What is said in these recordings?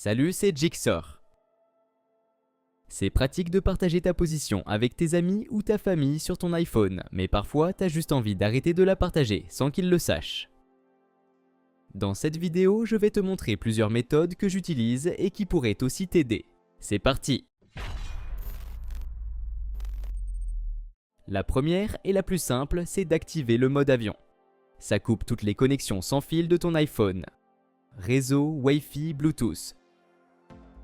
Salut, c'est Jigsaw. C'est pratique de partager ta position avec tes amis ou ta famille sur ton iPhone, mais parfois t'as juste envie d'arrêter de la partager sans qu'ils le sachent. Dans cette vidéo, je vais te montrer plusieurs méthodes que j'utilise et qui pourraient aussi t'aider. C'est parti! La première et la plus simple, c'est d'activer le mode avion. Ça coupe toutes les connexions sans fil de ton iPhone. Réseau, Wi-Fi, Bluetooth.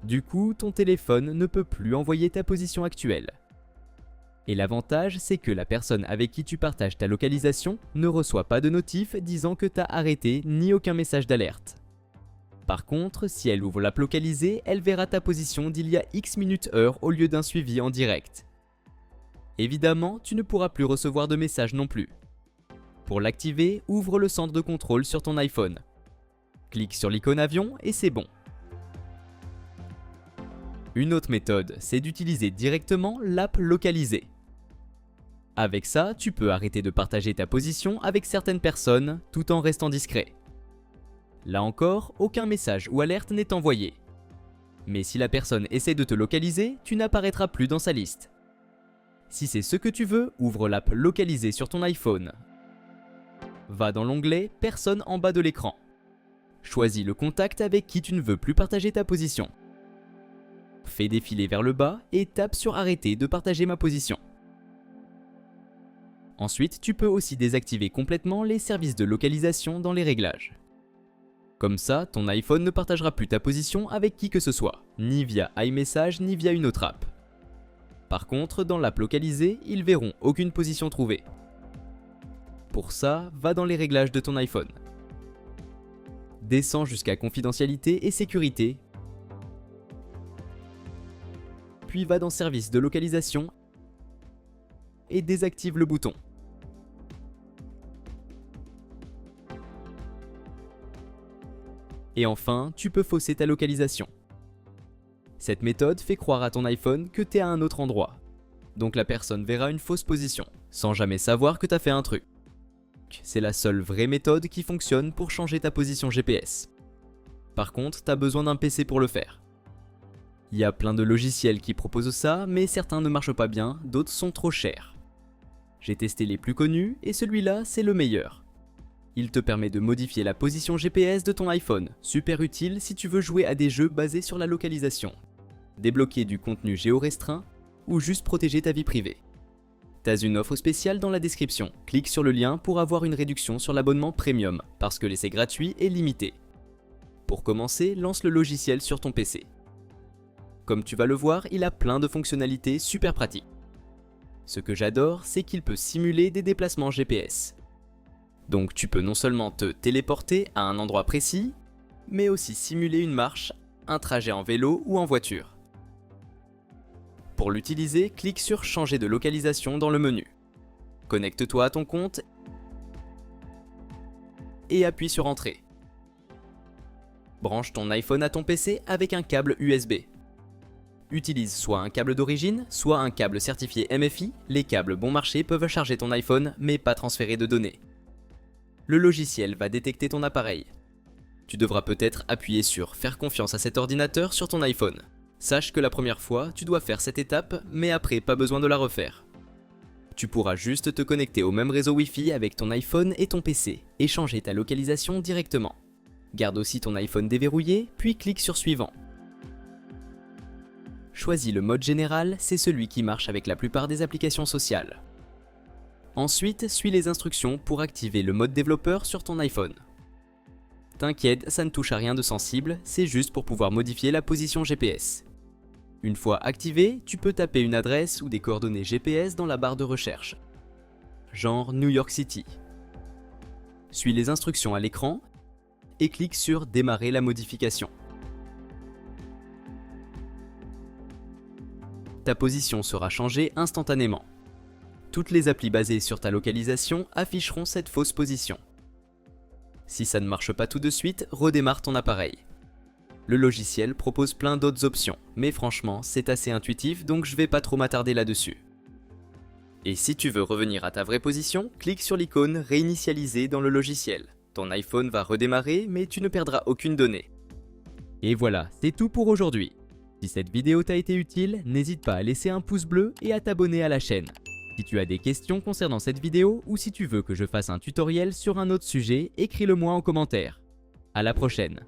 Du coup, ton téléphone ne peut plus envoyer ta position actuelle. Et l'avantage, c'est que la personne avec qui tu partages ta localisation ne reçoit pas de notif disant que t'as arrêté ni aucun message d'alerte. Par contre, si elle ouvre l'app localisée, elle verra ta position d'il y a X minutes heure au lieu d'un suivi en direct. Évidemment, tu ne pourras plus recevoir de messages non plus. Pour l'activer, ouvre le centre de contrôle sur ton iPhone. Clique sur l'icône avion et c'est bon. Une autre méthode, c'est d'utiliser directement l'app localisée. Avec ça, tu peux arrêter de partager ta position avec certaines personnes tout en restant discret. Là encore, aucun message ou alerte n'est envoyé. Mais si la personne essaie de te localiser, tu n'apparaîtras plus dans sa liste. Si c'est ce que tu veux, ouvre l'app localisée sur ton iPhone. Va dans l'onglet « Personne » en bas de l'écran. Choisis le contact avec qui tu ne veux plus partager ta position. Fais défiler vers le bas et tape sur « Arrêter de partager ma position ». Ensuite, tu peux aussi désactiver complètement les services de localisation dans les réglages. Comme ça, ton iPhone ne partagera plus ta position avec qui que ce soit, ni via iMessage ni via une autre app. Par contre, dans l'app localisée, ils verront aucune position trouvée. Pour ça, va dans les réglages de ton iPhone. Descends jusqu'à confidentialité et sécurité. Puis va dans service de localisation et désactive le bouton. Et enfin, tu peux fausser ta localisation. Cette méthode fait croire à ton iPhone que tu es à un autre endroit. Donc la personne verra une fausse position, sans jamais savoir que tu as fait un truc. C'est la seule vraie méthode qui fonctionne pour changer ta position GPS. Par contre, tu as besoin d'un PC pour le faire. Il y a plein de logiciels qui proposent ça, mais certains ne marchent pas bien, d'autres sont trop chers. J'ai testé les plus connus et celui-là, c'est le meilleur. Il te permet de modifier la position GPS de ton iPhone, super utile si tu veux jouer à des jeux basés sur la localisation, débloquer du contenu géorestreint ou juste protéger ta vie privée. T'as une offre spéciale dans la description, clique sur le lien pour avoir une réduction sur l'abonnement premium, parce que l'essai gratuit est limité. Pour commencer, lance le logiciel sur ton PC. Comme tu vas le voir, il a plein de fonctionnalités super pratiques. Ce que j'adore, c'est qu'il peut simuler des déplacements GPS. Donc tu peux non seulement te téléporter à un endroit précis, mais aussi simuler une marche, un trajet en vélo ou en voiture. Pour l'utiliser, clique sur « Changer de localisation » dans le menu. Connecte-toi à ton compte et appuie sur « Entrée ». Branche ton iPhone à ton PC avec un câble USB. Utilise soit un câble d'origine, soit un câble certifié MFI. Les câbles bon marché peuvent charger ton iPhone, mais pas transférer de données. Le logiciel va détecter ton appareil. Tu devras peut-être appuyer sur « Faire confiance à cet ordinateur » sur ton iPhone. Sache que la première fois, tu dois faire cette étape, mais après, pas besoin de la refaire. Tu pourras juste te connecter au même réseau Wi-Fi avec ton iPhone et ton PC, et changer ta localisation directement. Garde aussi ton iPhone déverrouillé, puis clique sur « Suivant ». Choisis le mode général, c'est celui qui marche avec la plupart des applications sociales. Ensuite, suis les instructions pour activer le mode développeur sur ton iPhone. T'inquiète, ça ne touche à rien de sensible, c'est juste pour pouvoir modifier la position GPS. Une fois activé, tu peux taper une adresse ou des coordonnées GPS dans la barre de recherche. Genre New York City. Suis les instructions à l'écran et clique sur « Démarrer la modification ». Ta position sera changée instantanément. Toutes les applis basées sur ta localisation afficheront cette fausse position. Si ça ne marche pas tout de suite, redémarre ton appareil. Le logiciel propose plein d'autres options, mais franchement, c'est assez intuitif donc je vais pas trop m'attarder là-dessus. Et si tu veux revenir à ta vraie position, clique sur l'icône « Réinitialiser » dans le logiciel. Ton iPhone va redémarrer, mais tu ne perdras aucune donnée. Et voilà, c'est tout pour aujourd'hui. Si cette vidéo t'a été utile, n'hésite pas à laisser un pouce bleu et à t'abonner à la chaîne. Si tu as des questions concernant cette vidéo ou si tu veux que je fasse un tutoriel sur un autre sujet, écris-le moi en commentaire. À la prochaine.